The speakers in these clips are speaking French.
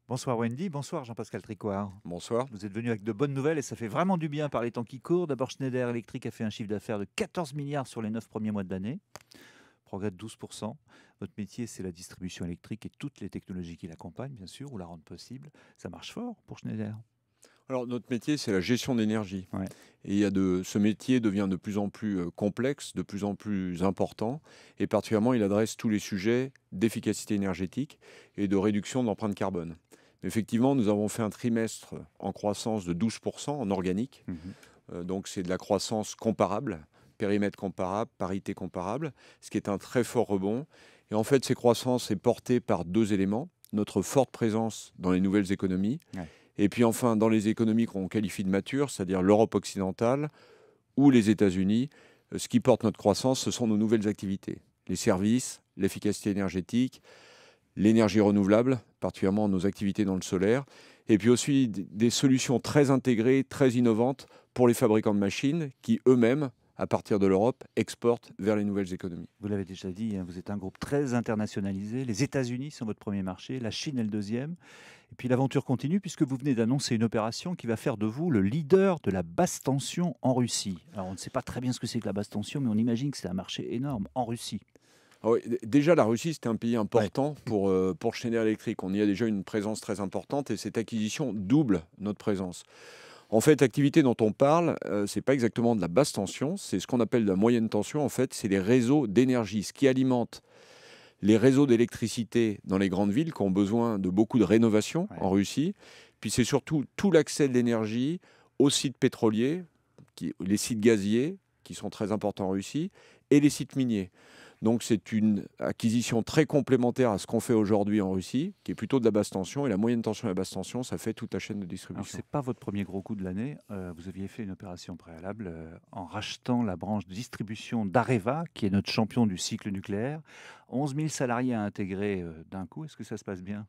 Bonsoir Wendy, bonsoir Jean-Pascal Tricoire. Bonsoir. Vous êtes venu avec de bonnes nouvelles et ça fait vraiment du bien par les temps qui courent. D'abord, Schneider Electric a fait un chiffre d'affaires de 14 milliards sur les 9 premiers mois de l'année, progrès de 12%. Votre métier, c'est la distribution électrique et toutes les technologies qui l'accompagnent, bien sûr, ou la rendent possible. Ça marche fort pour Schneider. Alors notre métier, c'est la gestion d'énergie. Ouais. Et ce métier devient de plus en plus complexe, de plus en plus important. Et particulièrement, il adresse tous les sujets d'efficacité énergétique et de réduction de l'empreinte carbone. Effectivement, nous avons fait un trimestre en croissance de 12% en organique. Mhm. Donc c'est de la croissance comparable, périmètre comparable, parité comparable, ce qui est un très fort rebond. Et en fait, ces croissances est portée par deux éléments. Notre forte présence dans les nouvelles économies. Ouais. Et puis enfin, dans les économies qu'on qualifie de matures, c'est-à-dire l'Europe occidentale ou les États-Unis, ce qui porte notre croissance, ce sont nos nouvelles activités. Les services, l'efficacité énergétique, l'énergie renouvelable, particulièrement nos activités dans le solaire, et puis aussi des solutions très intégrées, très innovantes pour les fabricants de machines qui eux-mêmes, à partir de l'Europe, exportent vers les nouvelles économies. Vous l'avez déjà dit, hein, vous êtes un groupe très internationalisé. Les États-Unis sont votre premier marché, la Chine est le deuxième. Et puis l'aventure continue puisque vous venez d'annoncer une opération qui va faire de vous le leader de la basse tension en Russie. Alors on ne sait pas très bien ce que c'est que la basse tension, mais on imagine que c'est un marché énorme en Russie. Ah oui, déjà, la Russie, c'était un pays Ouais. important pour Schneider Electric. On y a déjà une présence très importante et cette acquisition double notre présence. En fait, l'activité dont on parle, ce n'est pas exactement de la basse tension, c'est ce qu'on appelle de la moyenne tension. En fait, c'est les réseaux d'énergie, ce qui alimente les réseaux d'électricité dans les grandes villes qui ont besoin de beaucoup de rénovation Ouais. en Russie. Puis c'est surtout tout l'accès de l'énergie aux sites pétroliers, les sites gaziers, qui sont très importants en Russie, et les sites miniers. Donc c'est une acquisition très complémentaire à ce qu'on fait aujourd'hui en Russie, qui est plutôt de la basse tension. Et la moyenne tension et la basse tension, ça fait toute la chaîne de Alors, distribution. ce n'est pas votre premier gros coup de l'année. Vous aviez fait une opération préalable en rachetant la branche de distribution d'Areva, qui est notre champion du cycle nucléaire. 11 000 salariés à intégrer d'un coup. Est-ce que ça se passe bien?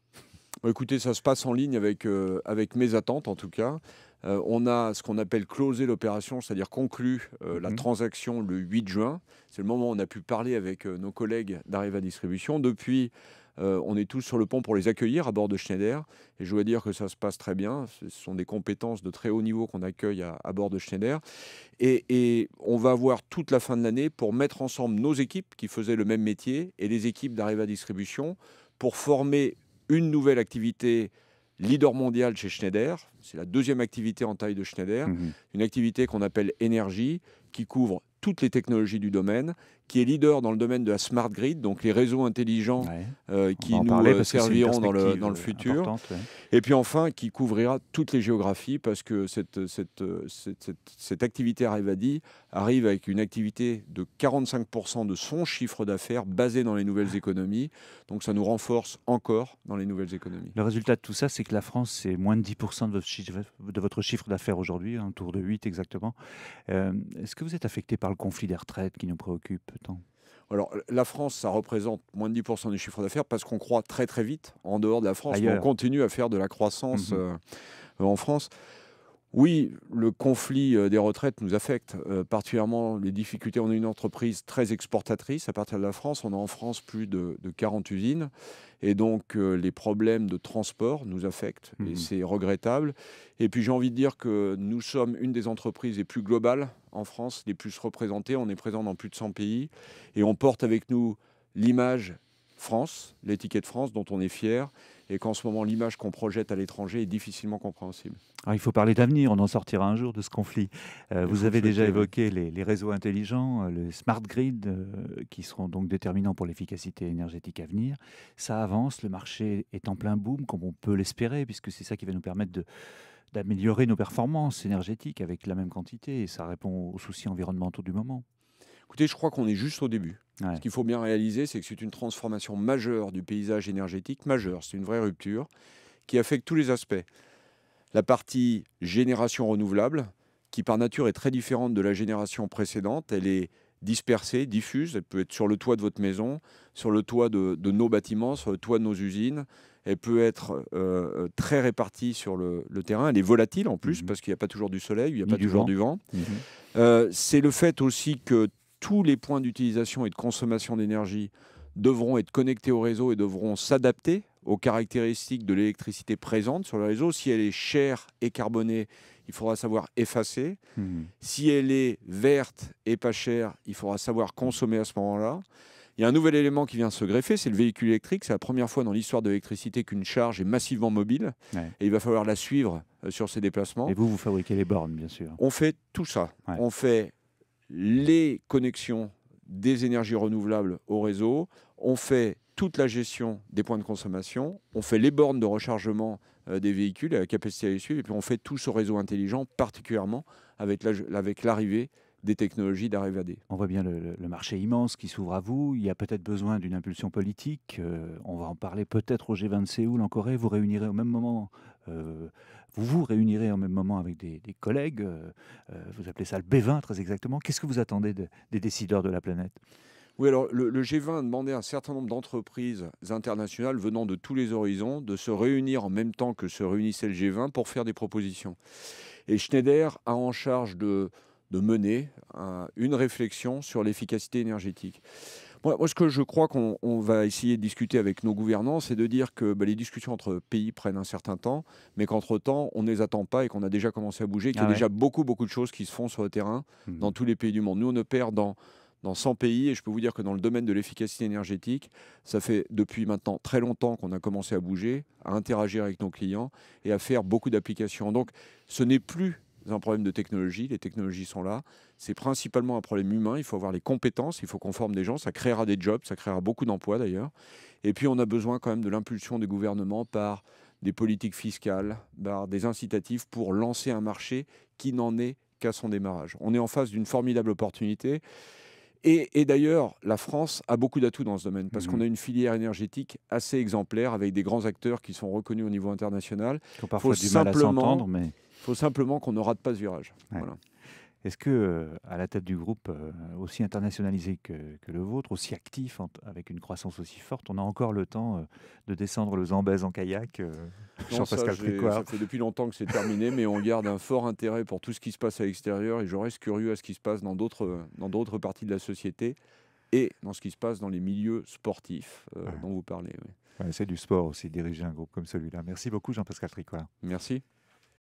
Bon, écoutez, ça se passe en ligne avec mes attentes en tout cas. On a ce qu'on appelle closé l'opération, c'est-à-dire conclu la Mhm. transaction le 8 juin. C'est le moment où on a pu parler avec nos collègues d'Areva Distribution. Depuis, on est tous sur le pont pour les accueillir à bord de Schneider. Et je dois dire que ça se passe très bien. Ce sont des compétences de très haut niveau qu'on accueille à bord de Schneider. Et on va avoir toute la fin de l'année pour mettre ensemble nos équipes qui faisaient le même métier et les équipes d'Areva Distribution pour former une nouvelle activité leader mondial chez Schneider. C'est la deuxième activité en taille de Schneider. Mhm. Une activité qu'on appelle énergie, qui couvre toutes les technologies du domaine, qui est leader dans le domaine de la smart grid, donc les réseaux intelligents Ouais. On va qui en nous parler parce que c'est une serviront perspective dans le futur. importante. Ouais. Et puis enfin, qui couvrira toutes les géographies, parce que cette activité Arevadi arrive avec une activité de 45% de son chiffre d'affaires basé dans les nouvelles économies. Donc ça nous renforce encore dans les nouvelles économies. Le résultat de tout ça, c'est que la France, c'est moins de 10% de votre chiffre d'affaires aujourd'hui, autour de 8 exactement. Est-ce que vous êtes affecté par le conflit des retraites qui nous préoccupe tant? Alors, la France, ça représente moins de 10% du chiffre d'affaires parce qu'on croît très très vite en dehors de la France, mais on Ailleurs. continue à faire de la croissance Mhm. en France. Oui, le conflit des retraites nous affecte, particulièrement les difficultés. On est une entreprise très exportatrice à partir de la France. On a en France plus de 40 usines. Et donc, les problèmes de transport nous affectent. Et Mhm. c'est regrettable. Et puis, j'ai envie de dire que nous sommes une des entreprises les plus globales en France, les plus représentées. On est présent dans plus de 100 pays. Et on porte avec nous l'image France, l'étiquette France, dont on est fier. Et qu'en ce moment, l'image qu'on projette à l'étranger est difficilement compréhensible. Alors, il faut parler d'avenir, on en sortira un jour de ce conflit. Il Vous faut le avez déjà souhaiter, oui. évoqué les réseaux intelligents, les smart grids, qui seront donc déterminants pour l'efficacité énergétique à venir. Ça avance, le marché est en plein boom, comme on peut l'espérer, puisque c'est ça qui va nous permettre d'améliorer nos performances énergétiques avec la même quantité, et ça répond aux soucis environnementaux du moment. Écoutez, je crois qu'on est juste au début. Ouais. Ce qu'il faut bien réaliser, c'est que c'est une transformation majeure du paysage énergétique, majeure, c'est une vraie rupture, qui affecte tous les aspects. La partie génération renouvelable, qui par nature est très différente de la génération précédente, elle est dispersée, diffuse, elle peut être sur le toit de votre maison, sur le toit de nos bâtiments, sur le toit de nos usines, elle peut être très répartie sur le terrain, elle est volatile en plus, Mhm. parce qu'il n'y a pas toujours du soleil, il n'y a Ni pas du toujours vent. du vent. Mhm. C'est le fait aussi que tous les points d'utilisation et de consommation d'énergie devront être connectés au réseau et devront s'adapter aux caractéristiques de l'électricité présente sur le réseau. Si elle est chère et carbonée, il faudra savoir effacer. Si elle est verte et pas chère, il faudra savoir consommer à ce moment-là. Il y a un nouvel élément qui vient se greffer, c'est le véhicule électrique. C'est la première fois dans l'histoire de l'électricité qu'une charge est massivement mobile. Ouais. Et il va falloir la suivre sur ses déplacements. Et vous fabriquez les bornes, bien sûr. On fait tout ça. Ouais. On fait les connexions des énergies renouvelables au réseau. On fait toute la gestion des points de consommation. On fait les bornes de rechargement des véhicules et la capacité à les suivre. Et puis on fait tout ce réseau intelligent, particulièrement avec l'arrivée des technologies d'Areva-D. On voit bien le marché immense qui s'ouvre à vous. Il y a peut-être besoin d'une impulsion politique. On va en parler peut-être au G20 de Séoul en Corée. Vous réunirez au même moment, vous réunirez au même moment avec des collègues. Vous appelez ça le B20 très exactement. Qu'est-ce que vous attendez des décideurs de la planète ? Oui, alors le G20 a demandé à un certain nombre d'entreprises internationales venant de tous les horizons de se réunir en même temps que se réunissait le G20 pour faire des propositions. Et Schneider a en charge de mener une réflexion sur l'efficacité énergétique. Moi, ce que je crois qu'on va essayer de discuter avec nos gouvernants, c'est de dire que les discussions entre pays prennent un certain temps, mais qu'entre-temps, on ne les attend pas et qu'on a déjà commencé à bouger, qu'il y a déjà beaucoup de choses qui se font sur le terrain dans tous les pays du monde. Nous, on opère dans 100 pays, et je peux vous dire que dans le domaine de l'efficacité énergétique, ça fait depuis maintenant très longtemps qu'on a commencé à bouger, à interagir avec nos clients et à faire beaucoup d'applications. Donc, ce n'est plus un problème de technologie, les technologies sont là, c'est principalement un problème humain, il faut avoir les compétences, il faut qu'on forme des gens, ça créera des jobs, ça créera beaucoup d'emplois d'ailleurs, et puis on a besoin quand même de l'impulsion des gouvernements par des politiques fiscales, par des incitatifs pour lancer un marché qui n'en est qu'à son démarrage. On est en face d'une formidable opportunité. Et d'ailleurs, la France a beaucoup d'atouts dans ce domaine parce qu'on a une filière énergétique assez exemplaire avec des grands acteurs qui sont reconnus au niveau international. Qui ont parfois du mal à s'entendre, mais il faut simplement qu'on ne rate pas ce virage. Ouais. Voilà. Est-ce que, à la tête du groupe aussi internationalisé que le vôtre, aussi actif, avec une croissance aussi forte, on a encore le temps de descendre le Zambèze en kayak Jean-Pascal Tricoire. Ça fait depuis longtemps que c'est terminé, mais on garde un fort intérêt pour tout ce qui se passe à l'extérieur et je reste curieux à ce qui se passe dans d'autres parties de la société et dans ce qui se passe dans les milieux sportifs dont vous parlez. Oui. Ouais, c'est du sport aussi, diriger un groupe comme celui-là. Merci beaucoup Jean-Pascal Tricoire. Merci.